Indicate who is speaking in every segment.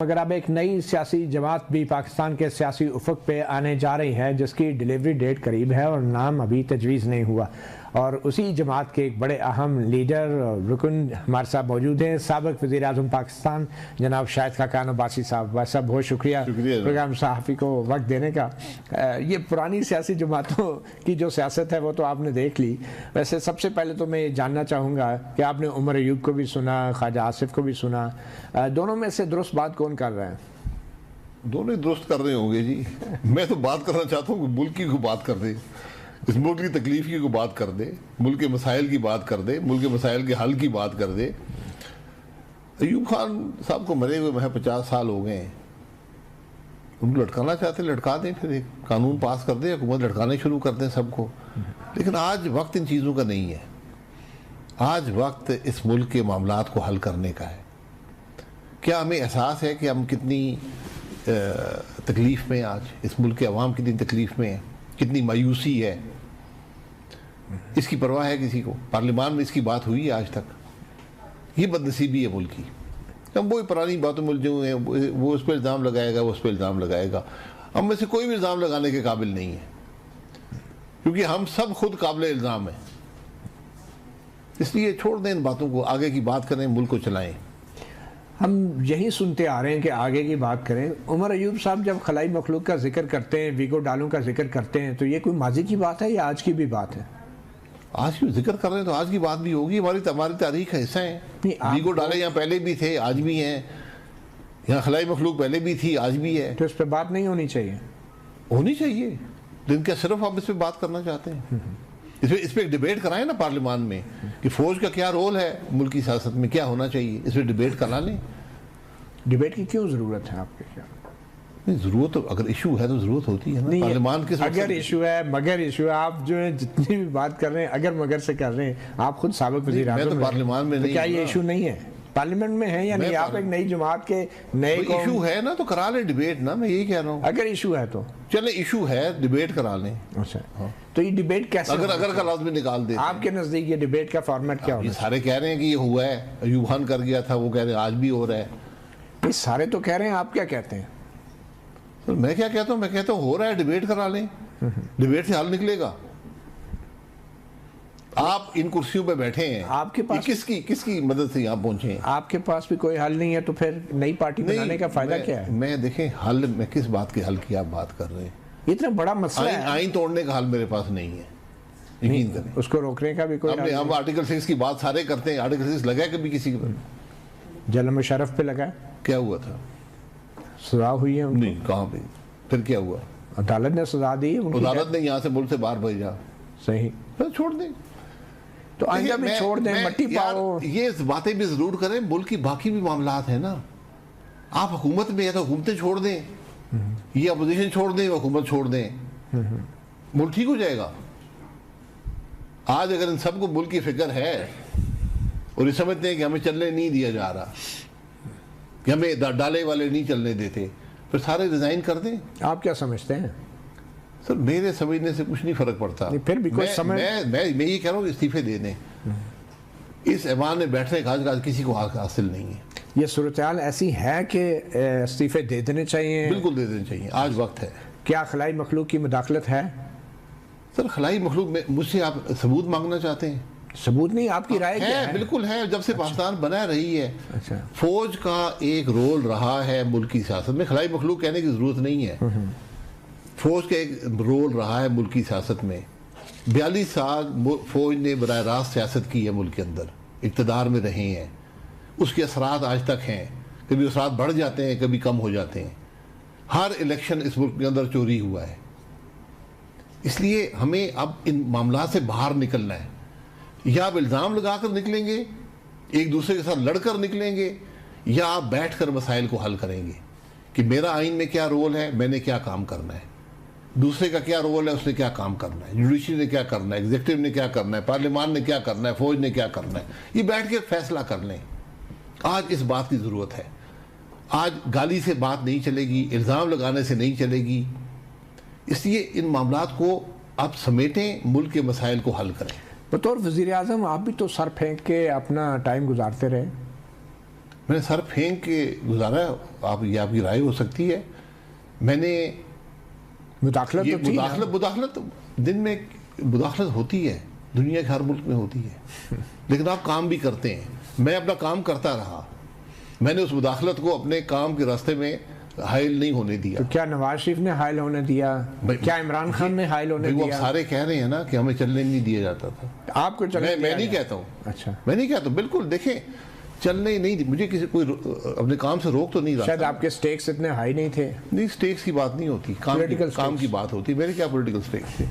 Speaker 1: मगर अब एक नई सियासी जमात भी पाकिस्तान के सियासी उफक पे आने जा रही है, जिसकी डिलीवरी डेट करीब है और नाम अभी तजवीज़ नहीं हुआ। और उसी जमात के एक बड़े अहम लीडर रुकन हमारे साथ मौजूद हैं, साबिक़ वज़ीर आज़म पाकिस्तान जनाब शाहिद खाकान अब्बासी साहब। वैसे साहब बहुत शुक्रिया प्रोग्राम सहाफ़ी को वक्त देने का। ये पुरानी सियासी जमातों की जो सियासत है वो तो आपने देख ली। वैसे सबसे पहले तो मैं ये जानना चाहूँगा कि आपने उमर अयूब को भी सुना, ख्वाजा आसिफ को भी सुना, दोनों में से दुरुस्त बात कौन कर रहे हैं?
Speaker 2: दोनों ही दुरुस्त कर रहे होंगे जी। मैं तो बात करना चाहता हूँ कि मुल्क की को बात कर दे, इस मुल्क की तकलीफ की को बात कर दे, मुल्क के मसाइल की बात कर दे, मुल्क के मसाइल के हल की बात कर दे। अयूब खान साहब को मरे हुए 50 साल हो गए हैं। उनको लटकाना चाहते लटका दें, फिर एक कानून पास कर दें, हुकूमत लटकाने शुरू कर दें सबको। लेकिन आज वक्त इन चीज़ों का नहीं है। आज वक्त इस मुल्क के मामलात को हल करने का है। क्या हमें एहसास है कि हम कितनी तकलीफ़ में, आज इस मुल्क के अवाम कितनी तकलीफ़ में है, कितनी मायूसी है? इसकी परवाह है किसी को? पार्लियामान में इसकी बात हुई है आज तक? ये बदनसीबी है मुल्क की। हम वही पुरानी बातों में जो हैं, वो उस पर इल्ज़ाम लगाएगा, वो उस पर इल्ज़ाम लगाएगा। हम में से कोई भी इल्ज़ाम लगाने के काबिल नहीं है, क्योंकि हम सब खुद काबिल इल्ज़ाम हैं। इसलिए छोड़ दें इन बातों को, आगे की बात करें, मुल्क को चलाएं।
Speaker 1: हम यही सुनते आ रहे हैं कि आगे की बात करें। उमर अयूब साहब जब खलाई मखलूक का जिक्र करते हैं, वीगो डालों का जिक्र करते हैं, तो ये कोई माजी की बात है या आज की भी बात है?
Speaker 2: आज की जिक्र कर रहे हैं तो आज की बात भी होगी। हमारी तारीख का हिस्सा है। वीगो डाले यहाँ पहले भी थे, आज भी हैं। यहाँ खलाई मखलूक पहले भी थी, आज भी है।
Speaker 1: तो इस पर बात नहीं होनी चाहिए?
Speaker 2: होनी चाहिए। लेकिन क्या सिर्फ आप इस पर बात करना चाहते हैं? इस पर एक डिबेट कराएं ना पार्लियामान में कि फौज का क्या रोल है मुल्क की सियासत में, क्या होना चाहिए। इस पर डिबेट करा लें।
Speaker 1: डिबेट की क्यों ज़रूरत है आपके ख्याल?
Speaker 2: नहीं, ज़रूरत तो अगर इशू है तो ज़रूरत होती है ना। पार्लियामान के
Speaker 1: अगर इशू है, मगर इशू है, आप जो है जितनी भी बात कर रहे हैं अगर मगर से कर रहे हैं, आप खुद साबिक़ वज़ीर आज़म
Speaker 2: तो पार्लियामान में नहीं,
Speaker 1: क्या ये इशू नहीं है? पार्लियामेंट में है या नहीं? आप एक नई जमात के नए
Speaker 2: इशू है ना, तो करा लें डिबेट ना। मैं यही कह रहा हूँ,
Speaker 1: अगर इशू है तो
Speaker 2: चले, इशू है, डिबेट करा लें।
Speaker 1: अच्छा, तो ये डिबेट कैसे,
Speaker 2: अगर का लफ्ज़ में निकाल दे?
Speaker 1: आपके नज़दीक ये डिबेट का फॉर्मेट क्या होगा?
Speaker 2: ये सारे कह रहे हैं कि ये हुआ है, अयूब खान कर गया था, वो कह रहे हैं आज भी हो रहा है।
Speaker 1: ये सारे तो कह रहे हैं, आप क्या कहते हैं?
Speaker 2: तो मैं क्या कहता हूँ? मैं कहता हूँ हो रहा है, डिबेट करा लें। डिबेट से हल निकलेगा। आप इन कुर्सियों पे बैठे हैं,
Speaker 1: आपके पास
Speaker 2: किसकी मदद से यहाँ पहुंचे हैं?
Speaker 1: आपके पास भी कोई हल नहीं है, तो फिर नई पार्टी बनाने का फायदा क्या है?
Speaker 2: मैं देखें, हल मैं किस बात के हल की आप बात कर रहे हैं?
Speaker 1: इतना बड़ा मसला है।
Speaker 2: आईन तोड़ने का हल मेरे पास नहीं है, यकीन करें।
Speaker 1: उसको रोकने का भी कोई
Speaker 2: हमने हम आर्टिकल 6 की बात सारे करते हैं। आर्टिकल 6 लगा कभी किसी के?
Speaker 1: जनरल मुशर्रफ पे लगा,
Speaker 2: क्या हुआ था?
Speaker 1: सजा हुई है उनको?
Speaker 2: नहीं, कहाँ पे? फिर क्या हुआ?
Speaker 1: अदालत ने सजा दी।
Speaker 2: अदालत ने यहाँ से मुल्क से बाहर भेजा।
Speaker 1: सही,
Speaker 2: फिर छोड़ दें।
Speaker 1: तो आइंदा भी छोड़ दें, मट्टी पाओ।
Speaker 2: ये बातें भी जरूर करें। मुल्क की बाकी भी मामलात है ना। आप हुकूमत में है तो हुकूमतें छोड़ दें, ये अपोजिशन छोड़ दें, हुकूमत छोड़ दें, मुल्क ठीक हो जाएगा। आज अगर इन सबको मुल्क की फिक्र है और ये समझते हैं कि हमें चलने नहीं दिया जा रहा, कि हमें डाले वाले नहीं चलने देते, फिर सारे रिजाइन कर दें।
Speaker 1: आप क्या समझते हैं?
Speaker 2: सर, मेरे समझने से कुछ नहीं फर्क पड़ता।
Speaker 1: फिर भी कोई
Speaker 2: मैं ये कह रहा हूँ इस्तीफे दे दें। इस ऐवान में बैठने का आज किसी को हासिल नहीं है।
Speaker 1: ये सूरत-ए-हाल ऐसी है कि इस्तीफे दे देने चाहिए?
Speaker 2: बिल्कुल दे देने चाहिए, आज वक्त है।
Speaker 1: क्या खलाई मखलूक की मुदाखलत है?
Speaker 2: सर, खलाई मखलूक में मुझसे आप सबूत मांगना चाहते हैं?
Speaker 1: सबूत नहीं, आपकी राय क्या है?
Speaker 2: बिल्कुल है। जब से पाकिस्तान बना रही है,
Speaker 1: अच्छा,
Speaker 2: फौज का एक रोल रहा है मुल्क की सियासत में। खलाई मखलूक कहने की जरूरत नहीं है। फौज का एक रोल रहा है मुल्क की सियासत में। 42 साल फौज ने बराह रास्त सियासत की है मुल्क के अंदर, इक़्तिदार में रहे हैं। उसके असरात आज तक हैं। कभी असरात बढ़ जाते हैं, कभी कम हो जाते हैं। हर इलेक्शन इस मुल्क के अंदर चोरी हुआ है। इसलिए हमें अब इन मामला से बाहर निकलना है। या आप इल्ज़ाम लगाकर निकलेंगे, एक दूसरे के साथ लड़कर निकलेंगे, या आप बैठ कर मसाइल को हल करेंगे कि मेरा आइन में क्या रोल है, मैंने क्या काम करना है, दूसरे का क्या रोल है, उसने क्या काम करना है, जुडिशरी ने क्या करना है, एग्जीक्यूटिव ने क्या करना है, पार्लियामान ने क्या करना है, फौज ने क्या करना है। ये बैठ के फैसला कर लें। आज इस बात की ज़रूरत है। आज गाली से बात नहीं चलेगी, इल्ज़ाम लगाने से नहीं चलेगी। इसलिए इन मामलात को आप समेटें, मुल्क के मसाइल को हल करें।
Speaker 1: बतौर वज़ीर आज़म आप भी तो सर फेंक के अपना टाइम गुजारते रहे।
Speaker 2: मैंने सर फेंक के गुजारा। आप ये आपकी राय हो सकती है। मैंने
Speaker 1: मुदाखलत
Speaker 2: ये
Speaker 1: तो थी ना?
Speaker 2: मुदाखलत दिन में मुदाखलत होती है, दुनिया के हर मुल्क में होती है, लेकिन आप काम भी करते हैं। मैं अपना काम करता रहा, मैंने उस मुदाखलत को अपने काम के रास्ते में हाइल नहीं होने दिया।
Speaker 1: तो क्या नवाज शरीफ ने हाइल होने दिया? क्या इमरान खान ने हाइल होने
Speaker 2: वो
Speaker 1: दिया?
Speaker 2: सारे कह रहे हैं ना कि हमें चलने नहीं दिया जाता था।
Speaker 1: आपको चलने
Speaker 2: मैं नहीं कहता हूँ।
Speaker 1: अच्छा,
Speaker 2: मैं नहीं कहता, बिल्कुल देखें, चलने नहीं दी मुझे किसी कोई अपने काम से रोक तो नहीं रहा।
Speaker 1: शायद आपके स्टेक्स इतने हाई नहीं थे।
Speaker 2: नहीं, स्टेक्स की बात नहीं होती, काम की बात होती। मेरे क्या पॉलिटिकल स्टेक्स थे?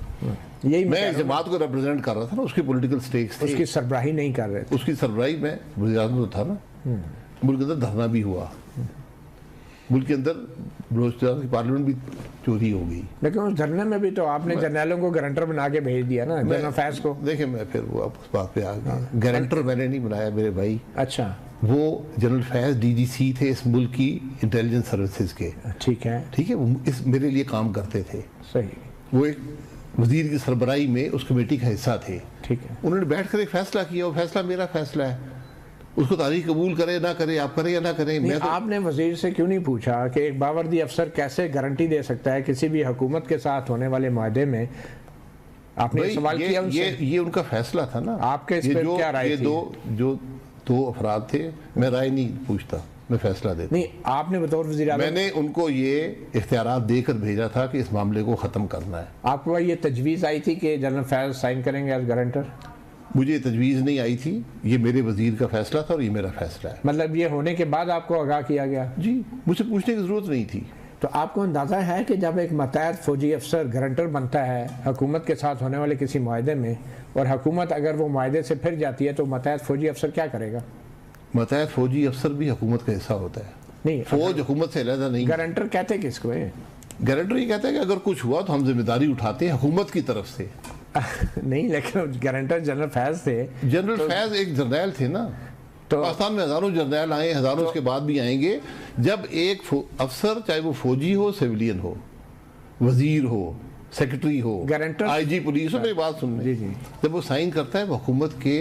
Speaker 1: यही
Speaker 2: मैं जमात को रिप्रेजेंट कर रहा था ना, उसकी पॉलिटिकल स्टेक्स थे।
Speaker 1: उसकी सरबराही नहीं कर रहे थे।
Speaker 2: उसकी सरबराही में वज़ीर-ए-आज़म था ना। मुल्क के अंदर धरना भी हुआ, मुल्क के अंदर बलूचिस्तान की पार्लियामेंट भी चोरी हो गई।
Speaker 1: लेकिन उस धरने में भी तो आपने जर्नैलों को गारंटर बना के भेज दिया ना, जनरल फैज को।
Speaker 2: देखिए, मैं फिर वो उस बात पे आ गया। गारंटर मैंने नहीं बनाया मेरे भाई।
Speaker 1: अच्छा,
Speaker 2: वो जनरल फैज डीजीसी थे इस मुल्क की इंटेलिजेंस सर्विसेज के।
Speaker 1: ठीक है,
Speaker 2: ठीक है, वो इस मेरे लिए काम करते थे।
Speaker 1: सही,
Speaker 2: वो एक वजीर की सरबराही में उस कमेटी का हिस्सा थे।
Speaker 1: ठीक है।
Speaker 2: उन्होंने बैठकर एक फैसला किया, वो फैसला मेरा फैसला है। उसको तारीख कबूल करे ना करे, आप करें या ना करें। मैं तो
Speaker 1: आपने वजीर से क्यों नहीं पूछा कि एक बावर्दी अफसर कैसे गारंटी दे सकता है किसी भी हुकूमत के साथ होने वाले माहदे में? आपने सवाल किया उनसे?
Speaker 2: ये उनका फैसला था ना।
Speaker 1: आपके इस पे क्या राय थी?
Speaker 2: दो अफराद थे, मैं राय नहीं पूछता, मैं फैसला देता।
Speaker 1: नहीं, आपने बतौर वज़ीर आज़म
Speaker 2: मैंने उनको ये इख्तियारात देकर भेजा था कि इस मामले को ख़त्म करना है।
Speaker 1: आपको ये तजवीज़ आई थी कि जनरल फैज साइन करेंगे एज गारंटर?
Speaker 2: मुझे तजवीज़ नहीं आई थी, ये मेरे वजीर का फैसला था और ये मेरा फैसला है।
Speaker 1: मतलब ये होने के बाद आपको आगाह किया गया?
Speaker 2: जी, मुझसे पूछने की ज़रूरत नहीं थी।
Speaker 1: तो आपको अंदाज़ा है कि जब एक मतहत फौजी अफसर गारंटर बनता है हुकूमत के साथ होने वाले किसी माहदे में, और हुकूमत अगर वो माहदे से फिर जाती है, तो मतहत फौजी अफसर क्या करेगा?
Speaker 2: मतहत फौजी अफसर भी हुकूमत का हिस्सा होता है।
Speaker 1: नहीं,
Speaker 2: फौज हुकूमत से अलग नहीं।
Speaker 1: गारंटर कहते किसको है?
Speaker 2: गारंटर ये कहता है कि अगर कुछ हुआ तो हम जिम्मेदारी उठाते हैं हुकूमत की तरफ से।
Speaker 1: नहीं, लेकिन गारंटर जनरल फैज थे।
Speaker 2: जनरल फैज एक जर्नैल थे ना।
Speaker 1: तो
Speaker 2: पाकिस्तान में हजारों जर्नैल आए, हजारों उसके बाद भी आएंगे। जब एक अफसर, चाहे वो फौजी हो, सिविलियन हो, वजीर हो, सेक्रेटरी हो,
Speaker 1: गारंटर,
Speaker 2: आईजी पुलिस हो, मेरी बात सुन
Speaker 1: जी,
Speaker 2: जब वो साइन करता है, वो हुकूमत के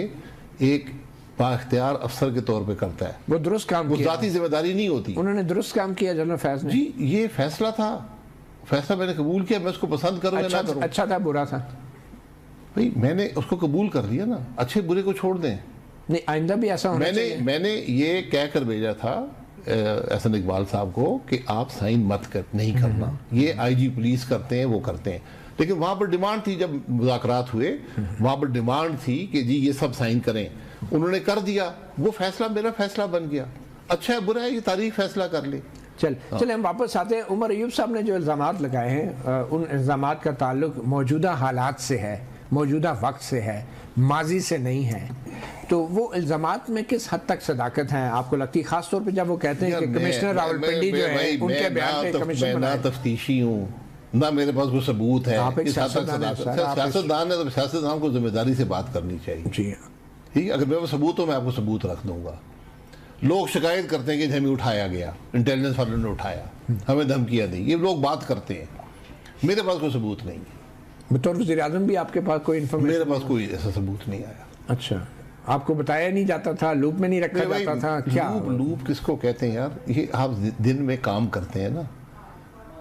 Speaker 2: एक बाख्तियार अफसर के तौर पे करता है।
Speaker 1: वो दुरुस्त काम किया,
Speaker 2: जाती जिम्मेदारी नहीं होती।
Speaker 1: उन्होंने दुरुस्त काम किया जनरल फैज ने।
Speaker 2: जी, ये फैसला था, फैसला मैंने कबूल किया। मैं उसको पसंद करूँ या ना करूँ,
Speaker 1: अच्छा था बुरा था?
Speaker 2: भाई मैंने उसको कबूल कर लिया ना, अच्छे बुरे को छोड़ दें।
Speaker 1: नहीं, आइंदा भी ऐसा होना चाहिए।
Speaker 2: मैंने ये कह कर भेजा था एहसन इकबाल साहब को कि आप साइन नहीं करना। ये आईजी पुलिस करते हैं, वो करते हैं। लेकिन वहाँ पर डिमांड थी, जब मुज़ाकरात हुए वहाँ पर डिमांड थी कि जी ये सब साइन करें। उन्होंने कर दिया, वो फैसला मेरा फैसला बन गया। अच्छा है बुरा है, ये तारीख फैसला कर ले।
Speaker 1: चले हम वापस आते हैं। उमर अयूब साहब ने जो इल्ज़ामात लगाए हैं, उन इल्ज़ामात का ताल्लुक मौजूदा हालात से है, मौजूदा वक्त से है, माजी से नहीं है। तो वो इल्ज़ामात में किस हद तक सदाकत है आपको लगती है, खास तौर पे जब वो कहते हैं कि कमिश्नर रावलपिंडी जो है उनके बयान पे कमीशन
Speaker 2: मैं ना तफ्तीशी हूँ, ना मेरे पास कोई सबूत है। सियासतदान है तो सियासतदान को जिम्मेदारी से बात करनी चाहिए।
Speaker 1: जी,
Speaker 2: ठीक है, अगर मेरे पास सबूत हो मैं आपको सबूत रख दूंगा। लोग शिकायत करते हैं कि हमें उठाया गया, इंटेलिजेंस वालों ने उठाया, हमें धमकियां दी, ये लोग बात करते हैं। मेरे पास कोई सबूत नहीं है।
Speaker 1: बतौर वज़ीर-ए-आज़म भी आपके पास कोई इन्फॉर्मेशन?
Speaker 2: मेरे पास कोई ऐसा सबूत नहीं आया।
Speaker 1: अच्छा, आपको बताया नहीं जाता था, लूप में नहीं रखा जाता था क्या?
Speaker 2: लूप किसको कहते हैं यार? ये आप दिन में काम करते हैं ना,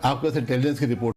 Speaker 2: आपके पास इंटेलिजेंस की रिपोर्ट